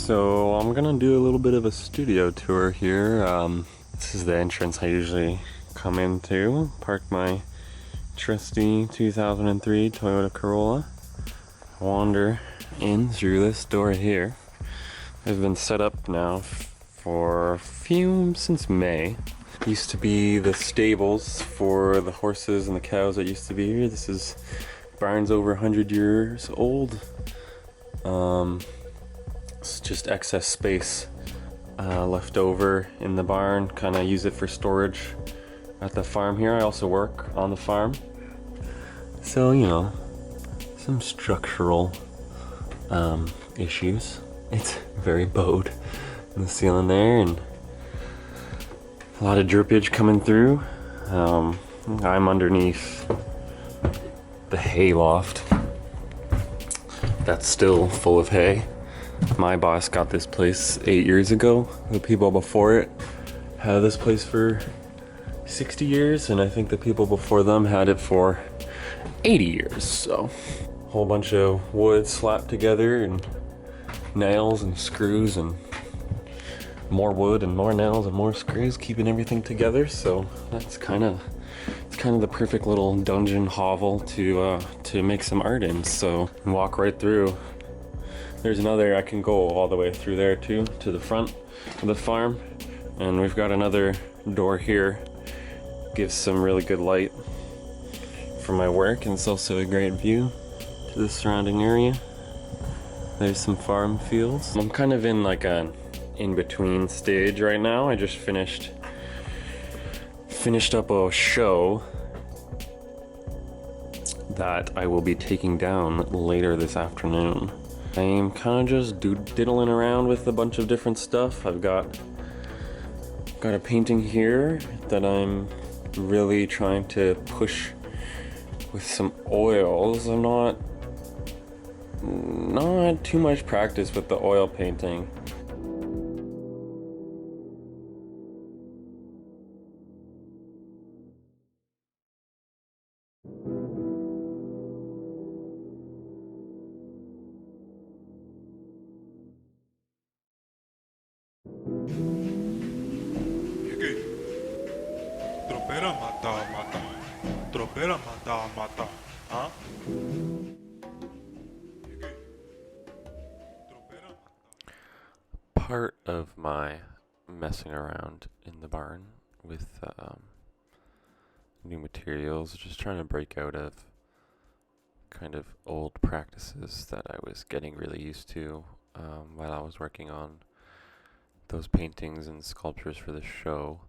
So I'm gonna do a little bit of a studio tour here. This is the entrance I usually come into. Park my trusty 2003 Toyota Corolla. Wander in through this door here. They've been set up now for since May. Used to be the stables for the horses and the cows that used to be here. This is barn's over 100 years old. It's just excess space left over in the barn. Kind of use it for storage at the farm here. I also work on the farm, so some structural issues. It's very bowed in the ceiling there, and a lot of drippage coming through. I'm underneath the hay loft that's still full of hay. My boss got this place 8 years ago. The people before it had this place for 60 years, and I think the people before them had it for 80 years. So, a whole bunch of wood slapped together, and nails and screws, and more wood and more nails and more screws, keeping everything together. So that's kind of the perfect little dungeon hovel to make some art in. So walk right through. There's another, I can go all the way through there too, to the front of the farm. And we've got another door here. Gives some really good light for my work, and it's also a great view to the surrounding area. There's some farm fields. I'm kind of in like an in-between stage right now. I just finished up a show that I will be taking down later this afternoon. I'm kind of just diddling around with a bunch of different stuff. I've got a painting here that I'm really trying to push with some oils. I'm not too much practice with the oil painting. Yeke, tropera mata, tropera mata, huh? Yeke, tropera mata. Part of my messing around in the barn with new materials, just trying to break out of kind of old practices that I was getting really used to while I was working on those paintings and sculptures for the show.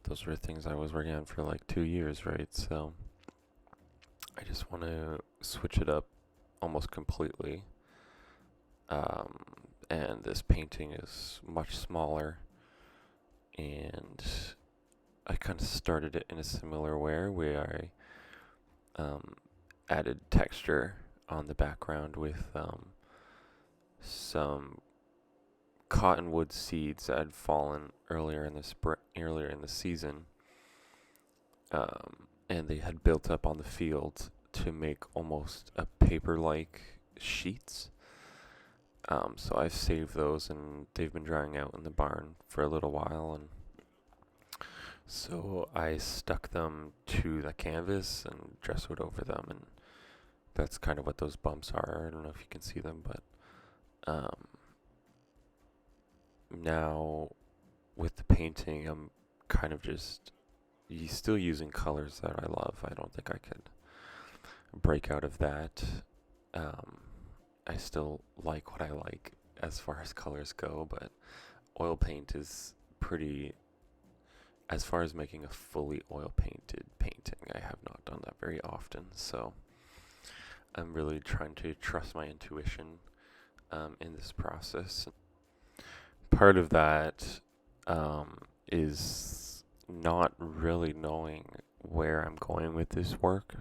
Those were things I was working on for like 2 years, right? So I just want to switch it up almost completely. And this painting is much smaller, and I kind of started it in a similar way where I added texture on the background with some cottonwood seeds that had fallen earlier in the season, and they had built up on the field to make almost a paper-like sheets. So I've saved those, and they've been drying out in the barn for a little while, and so I stuck them to the canvas and dresswood over them, and that's kind of what those bumps are. I don't know if you can see them, but now with the painting, I'm kind of just still using colors that I love. I don't think I could break out of that. I still like what I like as far as colors go, but oil paint is pretty, as far as making a fully oil painted painting, I have not done that very often, so I'm really trying to trust my intuition in this process. Part of that is not really knowing where I'm going with this work.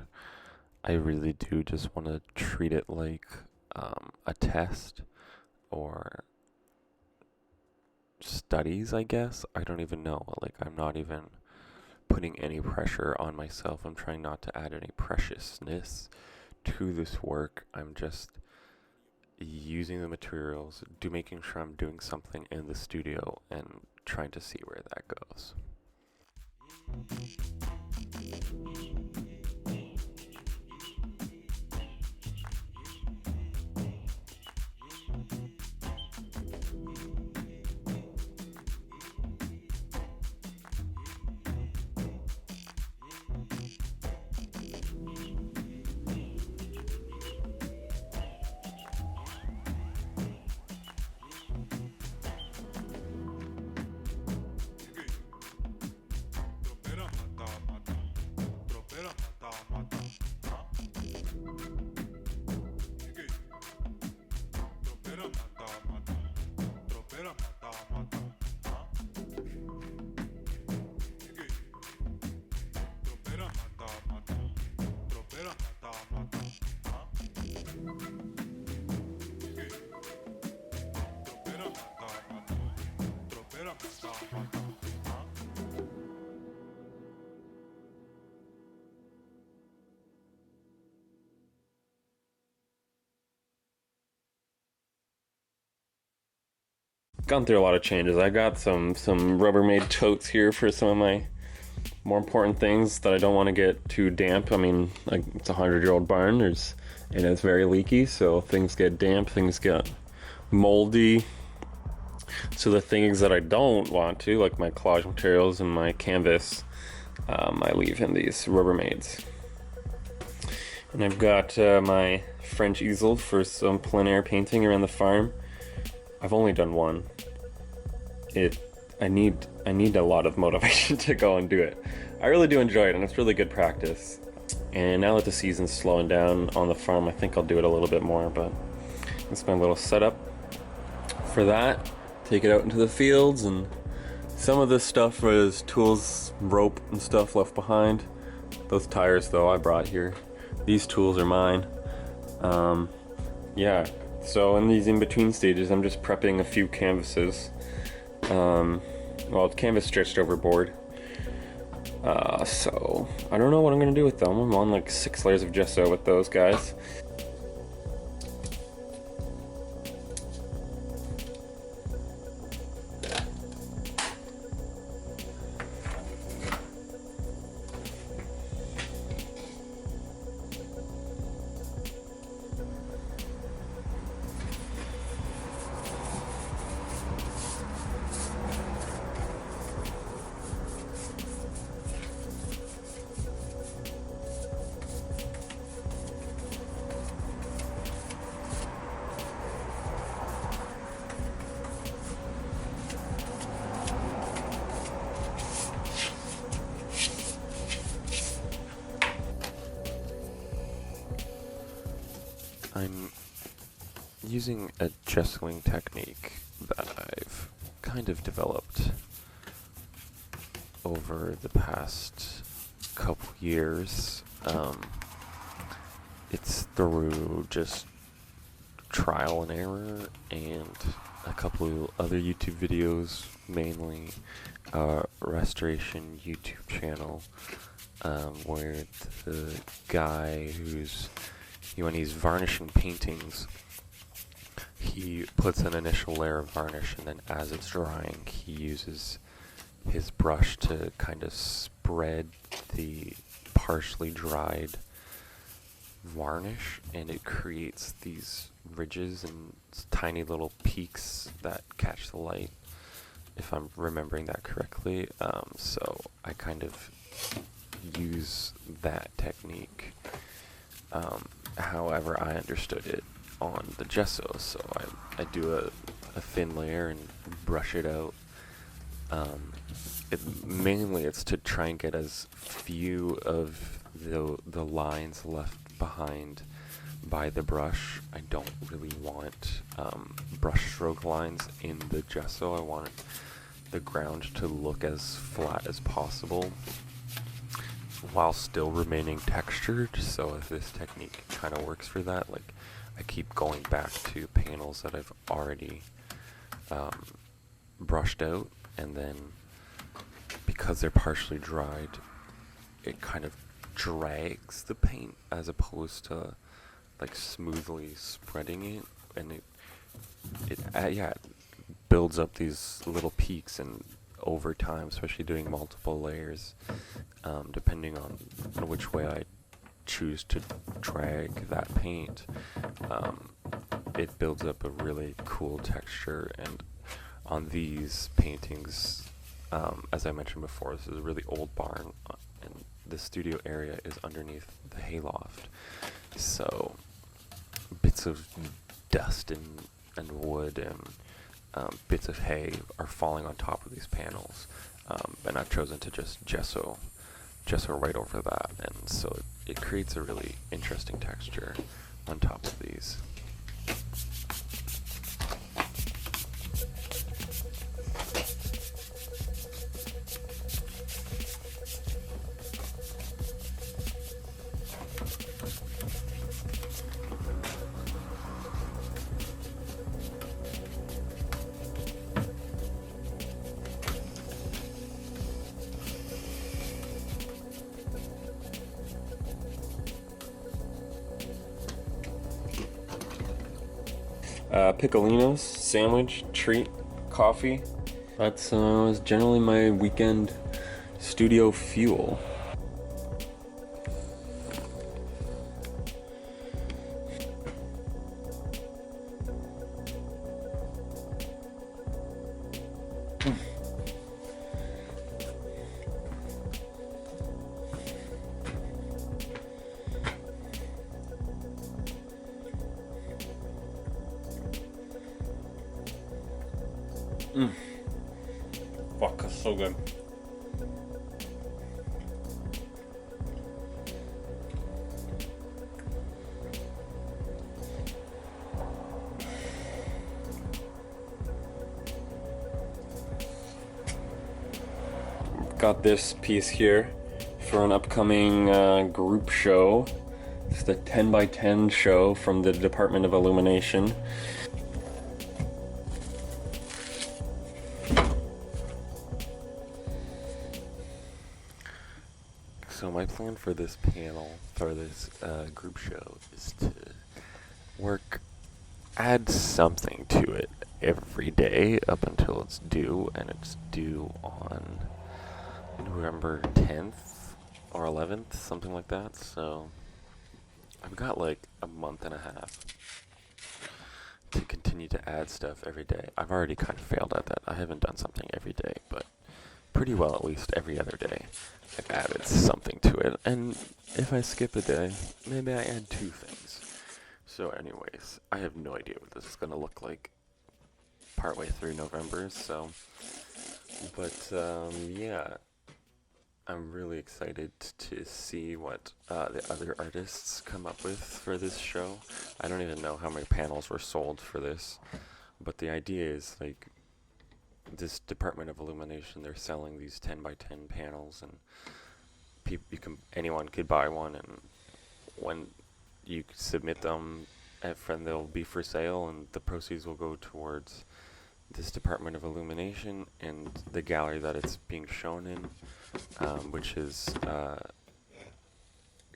I really do just want to treat it like a test or studies, I guess. I don't even know. Like, I'm not even putting any pressure on myself. I'm trying not to add any preciousness to this work. I'm just using the materials, making sure I'm doing something in the studio, and trying to see where that goes. Tropera mata, mata. Tropera mata, mata. Huh? Okay. Tropera mata, mata. Tropera mata, mata. Huh? Okay. Tropera mata, mata. Tropera mata, mata. Huh? Okay. Tropera mata, mata. Tropera mata, mata. Huh? Gone through a lot of changes. I got some Rubbermaid totes here for some of my more important things that I don't want to get too damp. I mean, like, it's a 100-year-old barn. And it's very leaky, so things get damp, things get moldy. So the things that I don't want to, like my collage materials and my canvas, I leave in these Rubbermaids. And I've got my French easel for some plein air painting around the farm. I've only done one. I need a lot of motivation to go and do it. I really do enjoy it, and it's really good practice. And now that the season's slowing down on the farm, I think I'll do it a little bit more, but that's my little setup for that. Take it out into the fields, and some of this stuff is tools, rope and stuff left behind. Those tires though I brought here. These tools are mine. Yeah, so in these in-between stages I'm just prepping a few canvases. Well, it's canvas stretched over board. So I don't know what I'm gonna do with them. I'm on like 6 layers of gesso with those guys. I'm using a gessoing technique that I've kind of developed over the past couple years. It's through just trial and error and a couple other YouTube videos, mainly restoration YouTube channel, where the guy when he's varnishing paintings, he puts an initial layer of varnish, and then as it's drying, he uses his brush to kind of spread the partially dried varnish, and it creates these ridges and tiny little peaks that catch the light, if I'm remembering that correctly. So I kind of use that technique however I understood it on the gesso. So I do a thin layer and brush it out. Mainly it's to try and get as few of the lines left behind by the brush. I don't really want brush stroke lines in the gesso. I want the ground to look as flat as possible while still remaining textured. So if this technique kind of works for that, like, I keep going back to panels that I've already brushed out, and then because they're partially dried, it kind of drags the paint as opposed to like smoothly spreading it. and it builds up these little peaks, and over time, especially doing multiple layers, depending on which way I choose to drag that paint, it builds up a really cool texture. And on these paintings, as I mentioned before, this is a really old barn, and the studio area is underneath the hayloft. So bits of dust and wood and bits of hay are falling on top of these panels, and I've chosen to just gesso right over that, and so it creates a really interesting texture on top of these. Piccolinos, sandwich, treat, coffee. That's generally my weekend studio fuel. Fuck, that's so good. Got this piece here for an upcoming group show. It's the 10x10 show from the Department of Illumination. So my plan for this panel, for this group show, is to add something to it every day up until it's due, and it's due on November 10th or 11th, something like that. So I've got like a month and a half to continue to add stuff every day. I've already kind of failed at that. I haven't done something every day, but pretty well at least every other day I've added something to it. And if I skip a day, maybe I add 2 things. So anyways, I have no idea what this is going to look like partway through November, so, but yeah, I'm really excited to see what the other artists come up with for this show. I don't even know how many panels were sold for this, but the idea is, like, this Department of Illumination, they're selling these 10x10 panels, and anyone could buy one, and when you submit them they'll be for sale, and the proceeds will go towards this Department of Illumination and the gallery that it's being shown in, which is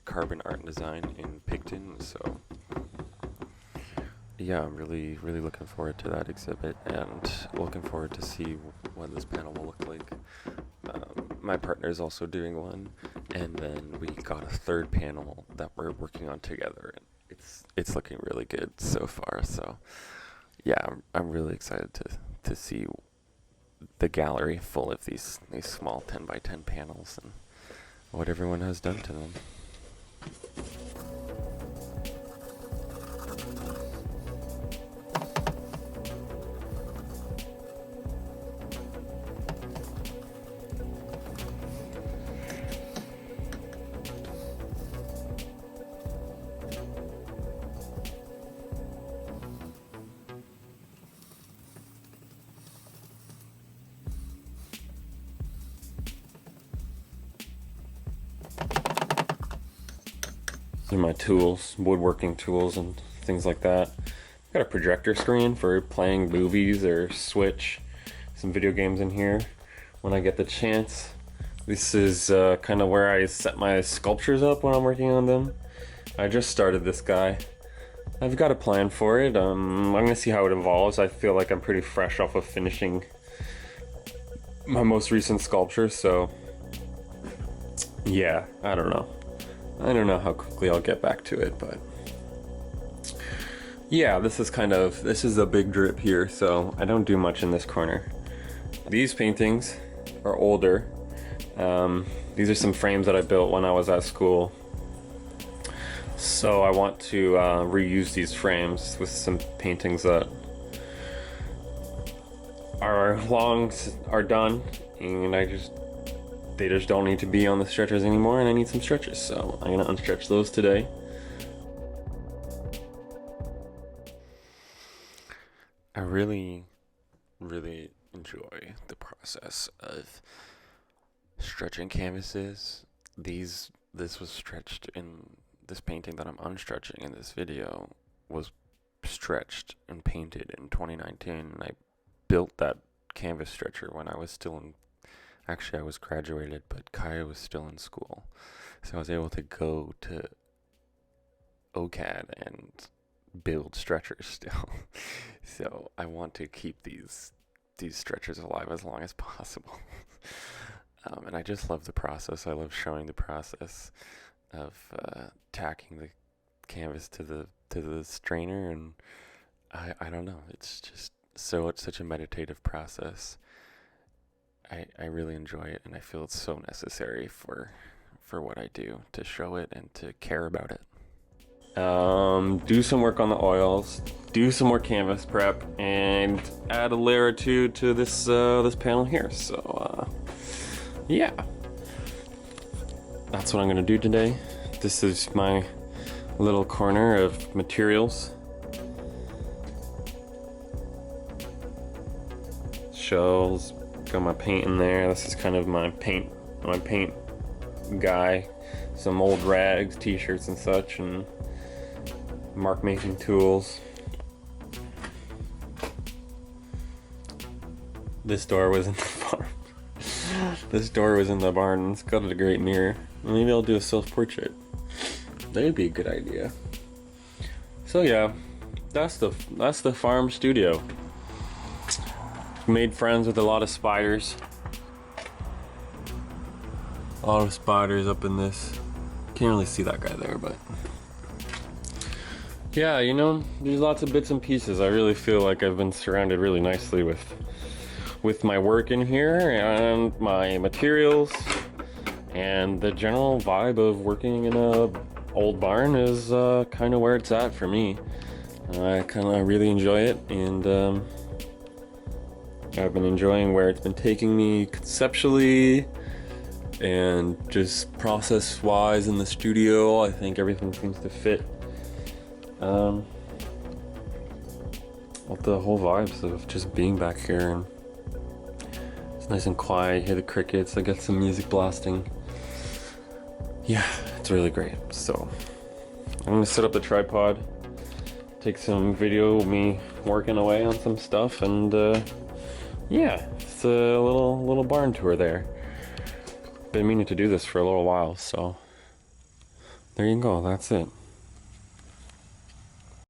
Carbon Art and Design in Picton. So yeah, I'm really looking forward to that exhibit, and looking forward to see what this panel will look like. My partner is also doing one, and then we got a third panel that we're working on together, and it's looking really good so far. So yeah, I'm really excited to see the gallery full of these small 10x10 panels and what everyone has done to them. These are my tools, woodworking tools and things like that. I've got a projector screen for playing movies or Switch, some video games in here when I get the chance. This is kind of where I set my sculptures up when I'm working on them. I just started this guy. I've got a plan for it. I'm gonna see how it evolves. I feel like I'm pretty fresh off of finishing my most recent sculpture, so yeah, I don't know. I don't know how quickly I'll get back to it, but yeah, this is a big drip here, so I don't do much in this corner. These paintings are older. These are some frames that I built when I was at school. So I want to reuse these frames with some paintings that are done, and they just don't need to be on the stretchers anymore, and I need some stretchers, so I'm gonna unstretch those today. I really enjoy the process of stretching canvases. This was stretched in this painting that I'm unstretching in this video was stretched and painted in 2019, and I built that canvas stretcher when I was still in, actually I was graduated, but Kaya was still in school, so I was able to go to OCAD and build stretchers still. So I want to keep these stretchers alive as long as possible. And I just love the process. I love showing the process of tacking the canvas to the strainer, and I don't know, it's such a meditative process. I really enjoy it, and I feel it's so necessary for what I do, to show it and to care about it. Do some work on the oils, do some more canvas prep, and add a layer or two to this panel here. So yeah, that's what I'm gonna do today. This is my little corner of materials. Shells, got my paint in there. This is kind of my paint guy. Some old rags, t-shirts and such, and mark making tools. This door was in the farm. This door was in the barn. It's got a great mirror. Maybe I'll do a self-portrait. That'd be a good idea. So yeah, that's the farm studio. Made friends with a lot of spiders. A lot of spiders up in this. Can't really see that guy there, but yeah, you know, there's lots of bits and pieces. I really feel like I've been surrounded really nicely with my work in here and my materials, and the general vibe of working in a old barn is kind of where it's at for me. I kind of really enjoy it, and I've been enjoying where it's been taking me conceptually and just process wise in the studio. I think everything seems to fit. With the whole vibes of just being back here, and it's nice and quiet. You hear the crickets. I got some music blasting. Yeah, it's really great. So I'm gonna set up the tripod, take some video of me working away on some stuff, and yeah, it's a little barn tour there. Been meaning to do this for a little while, so there you go. That's it.